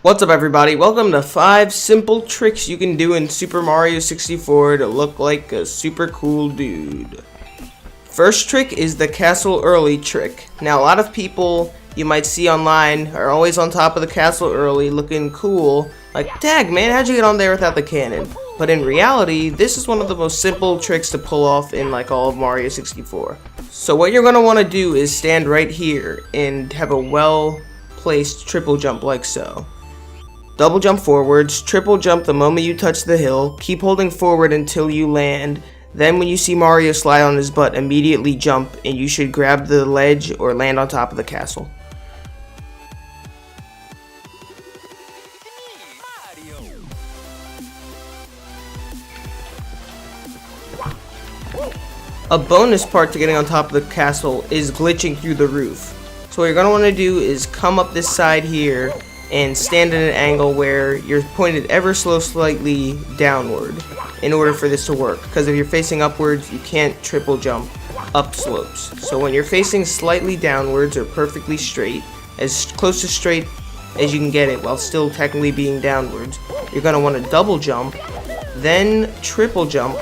What's up everybody, welcome to 5 simple tricks you can do in Super Mario 64 to look like a super cool dude. First trick is the castle early trick. Now a lot of people you might see online are always on top of the castle early looking cool, like dang man, how'd you get on there without the cannon? But in reality, this is one of the most simple tricks to pull off in like all of Mario 64. So what you're going to want to do is stand right here and have a well placed triple jump like so. Double jump forwards, triple jump the moment you touch the hill, keep holding forward until you land, then when you see Mario slide on his butt, immediately jump and you should grab the ledge or land on top of the castle. A bonus part to getting on top of the castle is glitching through the roof. So what you're going to want to do is come up this side here and stand at an angle where you're pointed ever so slightly downward in order for this to work, because if you're facing upwards you can't triple jump up slopes. So when you're facing slightly downwards or perfectly straight, as close to straight as you can get it while still technically being downwards, you're going to want to double jump, then triple jump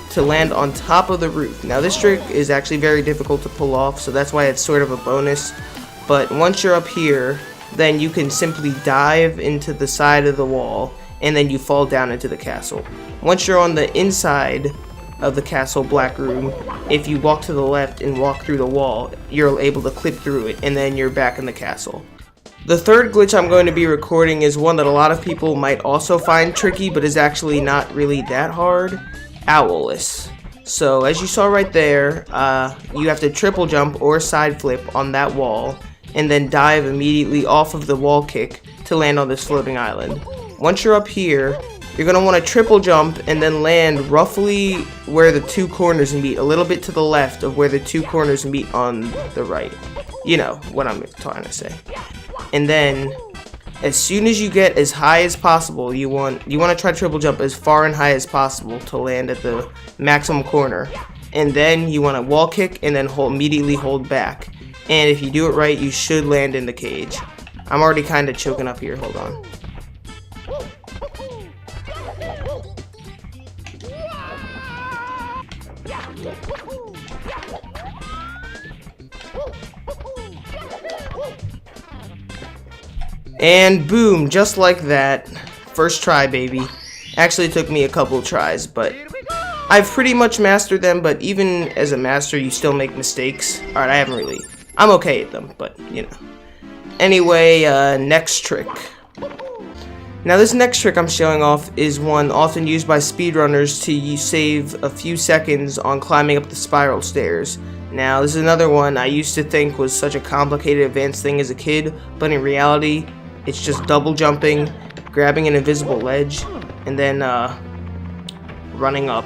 to land on top of the roof. Now this trick is actually very difficult to pull off, so that's why it's sort of a bonus, but once you're up here, then you can simply dive into the side of the wall and then you fall down into the castle. Once you're on the inside of the castle black room, if you walk to the left and walk through the wall, you're able to clip through it and then you're back in the castle. The third glitch I'm going to be recording is one that a lot of people might also find tricky but is actually not really that hard. Aeolus. So as you saw right there, you have to triple jump or side flip on that wall and then dive immediately off of the wall kick to land on this floating island. Once you're up here, you're going to want to triple jump and then land roughly where the two corners meet, a little bit to the left of where the two corners meet on the right. You know what I'm trying to say. And then as soon as you get as high as possible, you want to try triple jump as far and high as possible to land at the maximum corner. And then you want to wall kick and then immediately hold back. And if you do it right, you should land in the cage. I'm already kind of choking up here, hold on. And boom, just like that. First try, baby. Actually, it took me a couple tries, but I've pretty much mastered them, but even as a master, you still make mistakes. Alright, I'm okay at them, but, you know. Anyway, next trick. Now, this next trick I'm showing off is one often used by speedrunners to save a few seconds on climbing up the spiral stairs. Now, this is another one I used to think was such a complicated advanced thing as a kid, but in reality, it's just double jumping, grabbing an invisible ledge, and then, running up.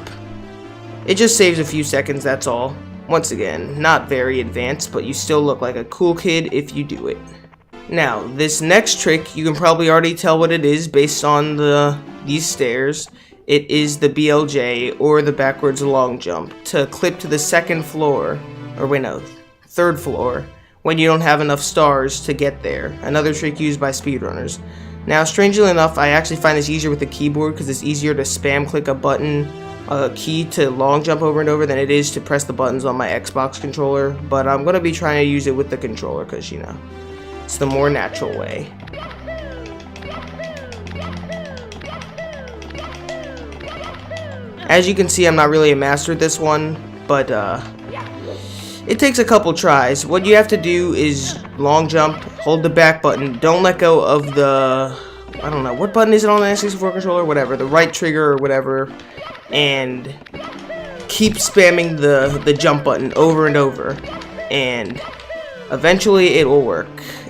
It just saves a few seconds, that's all. Once again, not very advanced, but you still look like a cool kid if you do it. Now, this next trick, you can probably already tell what it is based on these stairs. It is the BLJ, or the backwards long jump, to clip to the second floor, or wait no, third floor, when you don't have enough stars to get there. Another trick used by speedrunners. Now, strangely enough, I actually find this easier with the keyboard because it's easier to spam click a button key to long jump over and over than it is to press the buttons on my Xbox controller, but I'm going to be trying to use it with the controller because, you know, it's the more natural way. As you can see, I'm not really a master at this one, but it takes a couple tries. What you have to do is long jump, hold the back button, don't let go of the, I don't know, what button is it on the SM64 controller? Whatever, the right trigger or whatever, and keep spamming the jump button over and over, and eventually it will work.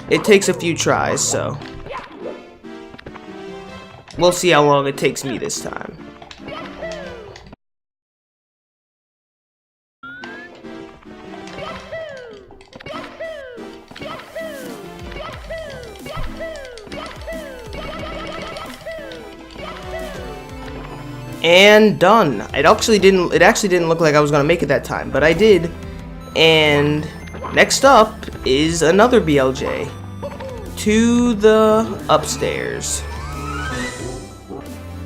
It takes a few tries, so we'll see how long it takes me this time. And done. It actually didn't look like I was gonna make it that time, but I did. And next up is another BLJ. to the upstairs.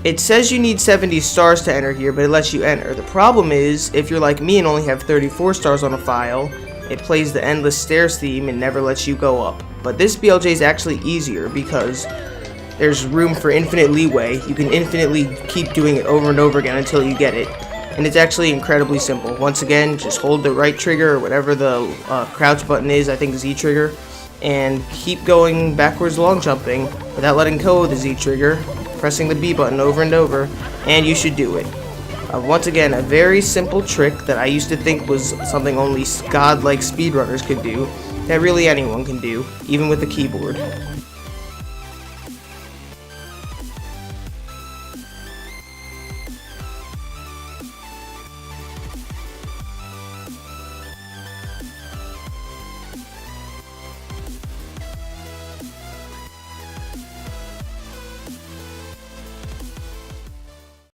It says you need 70 stars to enter here, but it lets you enter. The problem is, if you're like me and only have 34 stars on a file, it plays the endless stairs theme and never lets you go up. But this BLJ is actually easier because there's room for infinite leeway. You can infinitely keep doing it over and over again until you get it. And it's actually incredibly simple. Once again, just hold the right trigger or whatever the crouch button is, I think Z trigger, and keep going backwards long jumping without letting go of the Z trigger, pressing the B button over and over, and you should do it. Once again, a very simple trick that I used to think was something only godlike speedrunners could do, that really anyone can do, even with the keyboard.